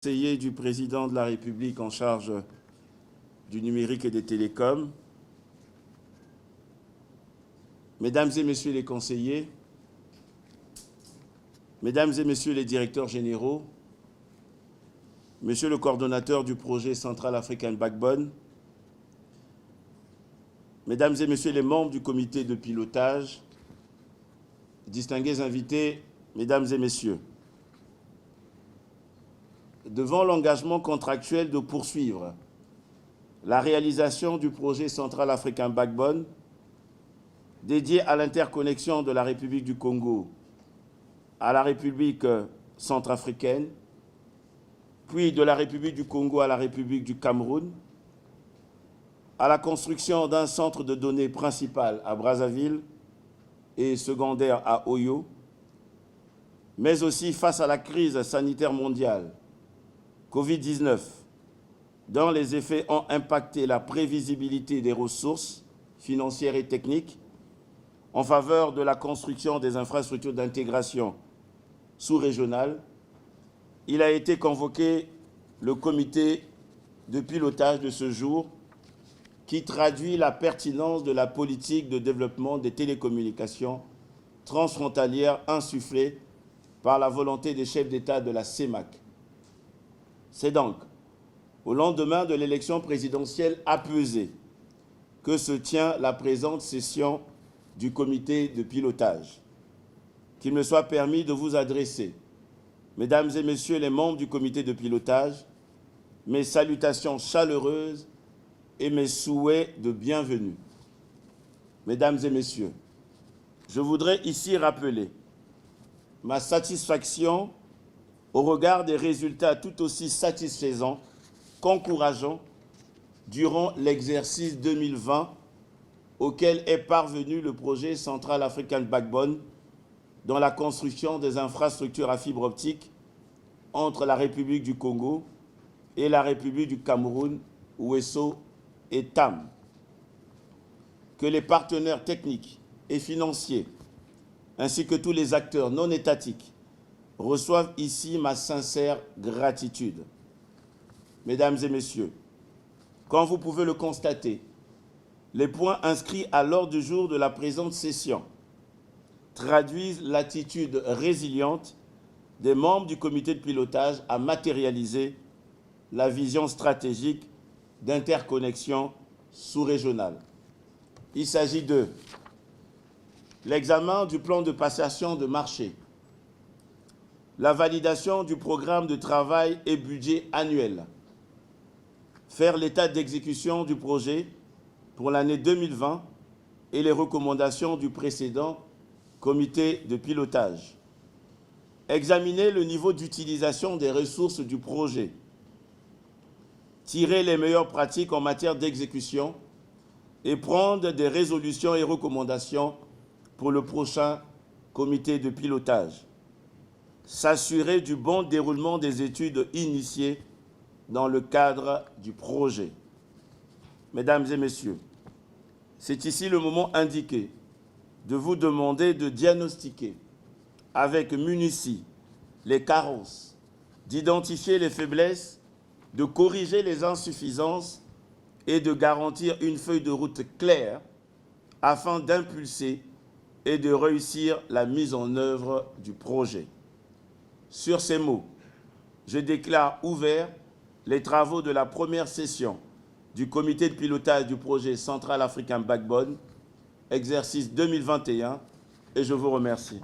Conseiller du président de la République en charge du numérique et des télécoms, Mesdames et Messieurs les conseillers, Mesdames et Messieurs les directeurs généraux, Monsieur le coordonnateur du projet Central African Backbone, Mesdames et Messieurs les membres du comité de pilotage, distingués invités, Mesdames et Messieurs, devant l'engagement contractuel de poursuivre la réalisation du projet Central African Backbone dédié à l'interconnexion de la République du Congo à la République centrafricaine, puis de la République du Congo à la République du Cameroun, à la construction d'un centre de données principal à Brazzaville et secondaire à Oyo, mais aussi face à la crise sanitaire mondiale Covid-19, dont les effets ont impacté la prévisibilité des ressources financières et techniques en faveur de la construction des infrastructures d'intégration sous-régionale, il a été convoqué le comité de pilotage de ce jour qui traduit la pertinence de la politique de développement des télécommunications transfrontalières insufflée par la volonté des chefs d'État de la CEMAC. C'est donc au lendemain de l'élection présidentielle apaisée que se tient la présente session du comité de pilotage. Qu'il me soit permis de vous adresser, Mesdames et Messieurs les membres du comité de pilotage, mes salutations chaleureuses et mes souhaits de bienvenue. Mesdames et Messieurs, je voudrais ici rappeler ma satisfaction au regard des résultats tout aussi satisfaisants qu'encourageants durant l'exercice 2020 auquel est parvenu le projet Central African Backbone dans la construction des infrastructures à fibre optique entre la République du Congo et la République du Cameroun, Ouesso et TAM. Que les partenaires techniques et financiers, ainsi que tous les acteurs non étatiques, reçoivent ici ma sincère gratitude. Mesdames et Messieurs, comme vous pouvez le constater, les points inscrits à l'ordre du jour de la présente session traduisent l'attitude résiliente des membres du comité de pilotage à matérialiser la vision stratégique d'interconnexion sous-régionale. Il s'agit de l'examen du plan de passation de marché, la validation du programme de travail et budget annuel, faire l'état d'exécution du projet pour l'année 2020 et les recommandations du précédent comité de pilotage, examiner le niveau d'utilisation des ressources du projet, tirer les meilleures pratiques en matière d'exécution et prendre des résolutions et recommandations pour le prochain comité de pilotage. S'assurer du bon déroulement des études initiées dans le cadre du projet. Mesdames et Messieurs, c'est ici le moment indiqué de vous demander de diagnostiquer avec minutie les carences, d'identifier les faiblesses, de corriger les insuffisances et de garantir une feuille de route claire afin d'impulser et de réussir la mise en œuvre du projet. Sur ces mots, je déclare ouverts les travaux de la première session du comité de pilotage du projet Central African Backbone, exercice 2021, et je vous remercie.